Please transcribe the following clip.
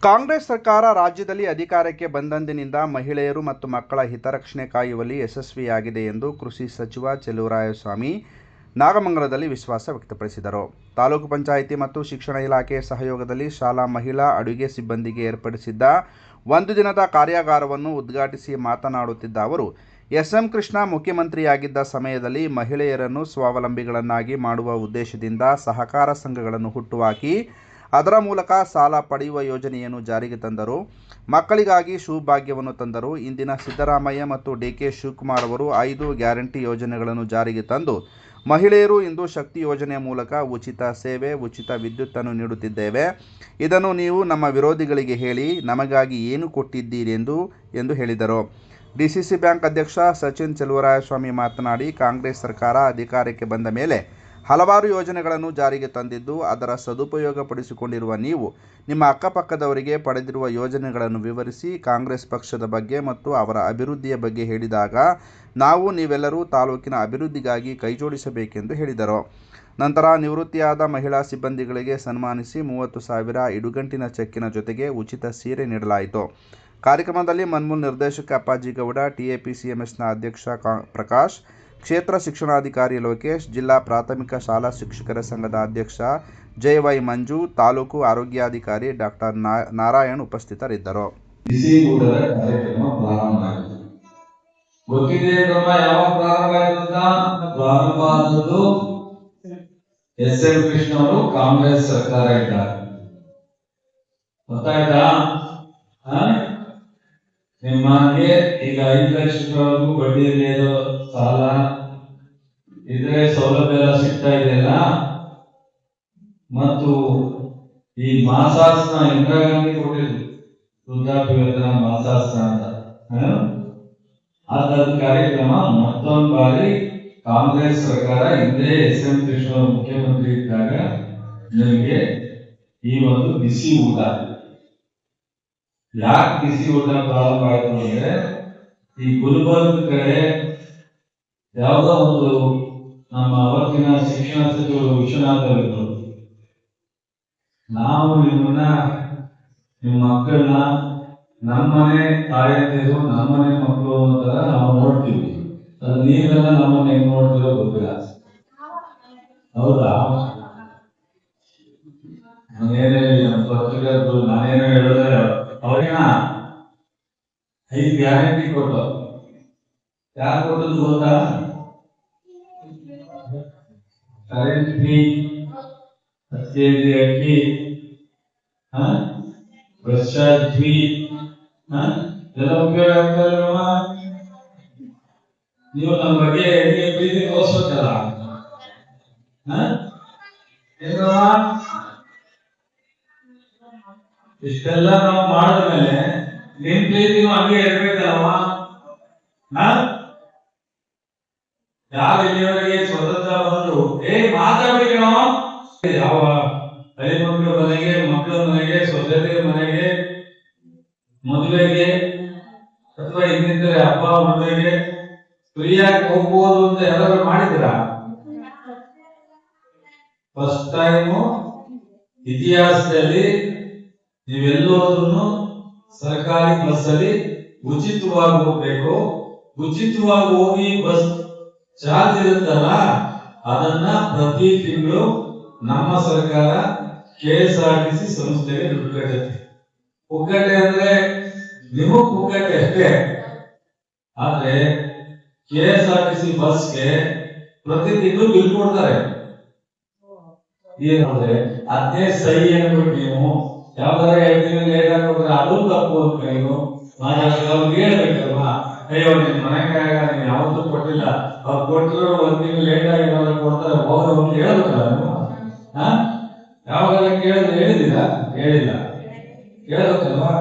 ಕಾಂಗ್ರೆಸ್ ಸರ್ಕಾರ ರಾಜ್ಯದಲ್ಲಿ ಅಧಿಕಾರಕ್ಕೆ ಬಂದಂದಿನಿಂದ ಮಹಿಳೆಯರು ಮತ್ತು ಮಕ್ಕಳ ಹಿತರಕ್ಷಣೆ ಕಾಯುವಲ್ಲಿ ಯಶಸ್ವಿಯಾಗಿದೆ ಎಂದು ಕೃಷಿ ಸಚಿವ ಚೆಲುವರಾಯಸ್ವಾಮಿ ನಾಗಮಂಗಲದಲ್ಲಿ ವಿಶ್ವಾಸ ವ್ಯಕ್ತಪಡಿಸಿದರು. ತಾಲೂಕು ಪಂಚಾಯಿತಿ ಮತ್ತು ಶಿಕ್ಷಣ ಇಲಾಖೆ ಸಹಯೋಗದಲ್ಲಿ ಶಾಲಾ ಮಹಿಳಾ ಅಡುಗೆ ಸಿಬ್ಬಂದಿಗೆ ಏರ್ಪಡಿಸಿದ್ದ ಒಂದು ದಿನದ ಕಾರ್ಯಾಗಾರವನ್ನು ಉದ್ಘಾಟಿಸಿ ಮಾತನಾಡುತ್ತಿದ್ದ ಅವರು, ಎಸ್. ಎಂ. ಕೃಷ್ಣ ಮುಖ್ಯಮಂತ್ರಿಯಾಗಿದ್ದ ಸಮಯದಲ್ಲಿ ಮಹಿಳೆಯರನ್ನು ಸ್ವಾವಲಂಬಿಗಳನ್ನಾಗಿ ಮಾಡುವ ಉದ್ದೇಶದಿಂದ ಸಹಕಾರ ಸಂಘಗಳನ್ನು ಹುಟ್ಟುಹಾಕಿ ಅದರ ಮೂಲಕ ಸಾಲ ಪಡೆಯುವ ಯೋಜನೆಯನ್ನು ಜಾರಿಗೆ ತಂದರು. ಮಕ್ಕಳಿಗಾಗಿ ಶುಭಾಗ್ಯವನ್ನು ತಂದರು. ಇಂದಿನ ಸಿದ್ದರಾಮಯ್ಯ ಮತ್ತು ಡಿ. ಕೆ. ಶಿವಕುಮಾರ್ ಅವರು 5 ಗ್ಯಾರಂಟಿ ಯೋಜನೆಗಳನ್ನು ಜಾರಿಗೆ ತಂದು ಮಹಿಳೆಯರು ಇಂದು ಶಕ್ತಿ ಯೋಜನೆಯ ಮೂಲಕ ಉಚಿತ ಸೇವೆ, ಉಚಿತ ವಿದ್ಯುತ್ತನ್ನು ನೀಡುತ್ತಿದ್ದೇವೆ. ಇದನ್ನು ನೀವು ನಮ್ಮ ವಿರೋಧಿಗಳಿಗೆ ಹೇಳಿ ನಮಗಾಗಿ ಏನು ಕೊಟ್ಟಿದ್ದೀರಿ ಎಂದು ಹೇಳಿದರು. ಡಿಸಿಸಿ ಬ್ಯಾಂಕ್ ಅಧ್ಯಕ್ಷ ಸಚಿನ್ ಚೆಲುವರಾಯಸ್ವಾಮಿ ಮಾತನಾಡಿ, ಕಾಂಗ್ರೆಸ್ ಸರ್ಕಾರ ಅಧಿಕಾರಕ್ಕೆ ಬಂದ ಮೇಲೆ ಹಲವಾರು ಯೋಜನೆಗಳನ್ನು ಜಾರಿಗೆ ತಂದಿದ್ದು, ಅದರ ಸದುಪಯೋಗ ಪಡಿಸಿಕೊಂಡಿರುವ ನೀವು ನಿಮ್ಮ ಅಕ್ಕಪಕ್ಕದವರಿಗೆ ಪಡೆದಿರುವ ಯೋಜನೆಗಳನ್ನು ವಿವರಿಸಿ ಕಾಂಗ್ರೆಸ್ ಪಕ್ಷದ ಬಗ್ಗೆ ಮತ್ತು ಅವರ ಅಭಿವೃದ್ಧಿಯ ಬಗ್ಗೆ ಹೇಳಿದಾಗ ನೀವೆಲ್ಲರೂ ತಾಲೂಕಿನ ಅಭಿವೃದ್ಧಿಗಾಗಿ ಕೈಜೋಡಿಸಬೇಕೆಂದು ಹೇಳಿದರು. ನಂತರ ನಿವೃತ್ತಿಯಾದ ಮಹಿಳಾ ಸಿಬ್ಬಂದಿಗಳಿಗೆ ಸನ್ಮಾನಿಸಿ 30,000 ಇಡುಗಂಟಿನ ಚೆಕ್ಕಿನ ಜೊತೆಗೆ ಉಚಿತ ಸೀರೆ ನೀಡಲಾಯಿತು. ಕಾರ್ಯಕ್ರಮದಲ್ಲಿ ಮನ್ಮೂಲ್ ನಿರ್ದೇಶಕ ಅಪ್ಪಾಜಿಗೌಡ, ಟಿಎಪಿಸಿಎಂಎಸ್ನ ಅಧ್ಯಕ್ಷ ಪ್ರಕಾಶ್, ಕ್ಷೇತ್ರ ಶಿಕ್ಷಣಾಧಿಕಾರಿ ಲೋಕೇಶ್, ಜಿಲ್ಲಾ ಪ್ರಾಥಮಿಕ ಶಾಲಾ ಶಿಕ್ಷಕರ ಸಂಘದ ಅಧ್ಯಕ್ಷ ಜೆ.ವೈ. ಮಂಜು, ತಾಲೂಕು ಆರೋಗ್ಯಾಧಿಕಾರಿ ಡಾಕ್ಟರ್ ನಾರಾಯಣ್ ಉಪಸ್ಥಿತರಿದ್ದರು. ಎಸ್. ಎಂ. ಕೃಷ್ಣ ಅವರು ಕಾಂಗ್ರೆಸ್ ಸರ್ಕಾರ ಇದ್ದಾರೆ. ಗೊತ್ತಾಯ್ತಾ? ನಿಮಗೆ ಈಗ 5 ಲಕ್ಷವರೆಗೂ ಬಡ್ಡಿಯಲ್ಲಿ ಸಾಲ ಇದ್ರೆ ಸೌಲಭ್ಯ ಎಲ್ಲ ಸಿಗ್ತಾ ಇದೆಯಲ್ಲ. ಮತ್ತು ಈ ಮಾಸಾಸ್ನ ಇಂದಿರಾ ಗಾಂಧಿ ಕೊಟ್ಟಿದ್ರು, ವೃದ್ಧಾಪ್ಯ ವೇತನ ಮಾಸಾಸ್ನ ಅಂತ. ಅದ ಕಾರ್ಯಕ್ರಮ ಮತ್ತೊಂದು ಬಾರಿ ಕಾಂಗ್ರೆಸ್ ಸರ್ಕಾರ ಹಿಂದೆ ಎಸ್. ಎಂ. ಕೃಷ್ಣ ಮುಖ್ಯಮಂತ್ರಿ ಇದ್ದಾಗ ನಿಮಗೆ ಈ ಒಂದು ಬಿಸಿ ಊಟ, ಯಾಕೆ ಬಿಸಿ ಊಟ ಪ್ರಾರಂಭ ಆಯ್ತು ಅಂದ್ರೆ, ಈ ಗುಲ್ಬರ್ಗ ಕಡೆ ಯಾವುದೋ ಒಂದು ನಮ್ಮ ಅವತ್ತಿನ ಶಿಕ್ಷಣ ಸಚಿವರು ವಿಶ್ವನಾಥ್ ಅವರಿದ್ರು, ನಾವು ನಿಮ್ಮ ಮಕ್ಕಳನ್ನ ನಮ್ಮನೆ ತಾಯಂದಿರು ನಮ್ಮನೆ ಮಕ್ಕಳು ಅನ್ನೋ ನಾವು ನೋಡ್ತೀವಿ. ಅದು ನೀವೆಲ್ಲ ನಮ್ಮನ್ನ ಹೆಂಗ್ ನೋಡ್ತಿರೋ ಗೊತ್ತಿಲ್ಲ. ಹೌದಾ? ನಾನೇನು ಹೇಳಿದ್ರೆ ಅವ್ರಿನ 5 ಗ್ಯಾರಂಟಿ ಕೊಟ್ಟು, ಯಾರು ಕೊಟ್ಟದ್ದು ಗೊತ್ತಾ? ಕರೆಂಟ್ ಫ್ರೀ, 10 kg ಅಕ್ಕಿ, ಬಸ್ ಚಾರ್ಜ್ ಫ್ರೀ, ಎಲ್ಲ ಉಪಯೋಗ ಆಗ್ತಾರಲ್ವ? ನೀವು ನಮ್ಮ ಬಗ್ಗೆ ಪ್ರೀತಿ ತೋರಿಸ್ಬೇಕಲ್ಲ. ಇಷ್ಟೆಲ್ಲ ನಾವು ಮಾಡಿದ್ಮೇಲೆ ನಿಮ್ ಪ್ರೀತಿನೂ ಹಂಗೆ ಇರ್ಬೇಕಲ್ವಾ? ಯಾರು ಇಲ್ಲಿಯವರೆಗೆ ಸ್ವತಂತ್ರ ಬಂದ್ರು ಮಾತಾಡ್ಬೇಕೇನೋ, ಯಾವ ಹಳ್ಳಿ ಮಕ್ಕಳ ಮನೆಗೆ, ಮಕ್ಕಳ ಮನೆಗೆ, ಸೊಸೈಟಿ ಮನೆಗೆ, ಮದುವೆಗೆ ಅಥವಾ ಇನ್ನಿತರೆ ಹಬ್ಬ ಮದುವೆಗೆ ಫ್ರೀಯಾಗಿ ಹೋಗ್ಬೋದು ಅಂತ ಎಲ್ಲರೂ ಮಾಡಿದ್ರ? ಫಸ್ಟ್ ಟೈಮು ಇತಿಹಾಸದಲ್ಲಿ ನೀವೆಲ್ಲೋದ್ರೂ ಸರ್ಕಾರಿ ಬಸ್ ಅಲ್ಲಿ ಉಚಿತವಾಗಿ ಹೋಗ್ಬೇಕು. ಉಚಿತವಾಗಿ ಹೋಗಿ ಬಸ್ ಚಾರ್ಜ್ ಇರುತ್ತಲ್ಲ, ಅದನ್ನ ಪ್ರತಿ ತಿಂಗಳು ನಮ್ಮ ಸರ್ಕಾರ KSRTC ಸಂಸ್ಥೆಗೆ ದುಡ್ಡು ಕಟ್ಟುತ್ತೆ. ಪುಕ್ಕಟ್ಟೆ ಅಂದ್ರೆ ನಿಮಗ್ ಪುಕ್ಕಟ್ಟೆ ಅಷ್ಟೇ, ಆದ್ರೆ KSRTC ಬಸ್ಗೆ ಪ್ರತಿ ತಿಂಗಳು ಬಿಲ್ ಕೊಡ್ತಾರೆ. ಏನಂದ್ರೆ ಅದೇ ಸಹಿ ಅನ್ಬಿಟ್ಟು ನೀವು ಯಾವ್ದಾರ 2 ದಿನ ಲೇಟ್ ಆಗೋದ್ರೆ ಅದು ತಪ್ಪು ಅಂತ ನೀವು ಅವ್ರಿಗೆ ಹೇಳ್ಬೇಕಲ್ವಾ? ಅಯ್ಯೋ ನಿಮ್ ಮನೆಗಾಗ ನೀವು ಯಾವತ್ತೂ ಕೊಟ್ಟಿಲ್ಲ, ಅವ್ರು ಕೊಟ್ಟರು 1 ತಿಂಗಳು ಲೇಟ್ ಆಗಿ ಕೊಡ್ತಾರೆ, ಹೋದ್ರೆ ಅಂತ ಹೇಳ್ಬೇಕಲ್ಲ ನೀವು. ಯಾವಾಗ ಕೇಳಿದ್ರೆ ಹೇಳಿದಿಲ್ಲ? ಹೇಳಿಲ್ಲ, ಹೇಳ್ಬೇಕಲ್ವಾ?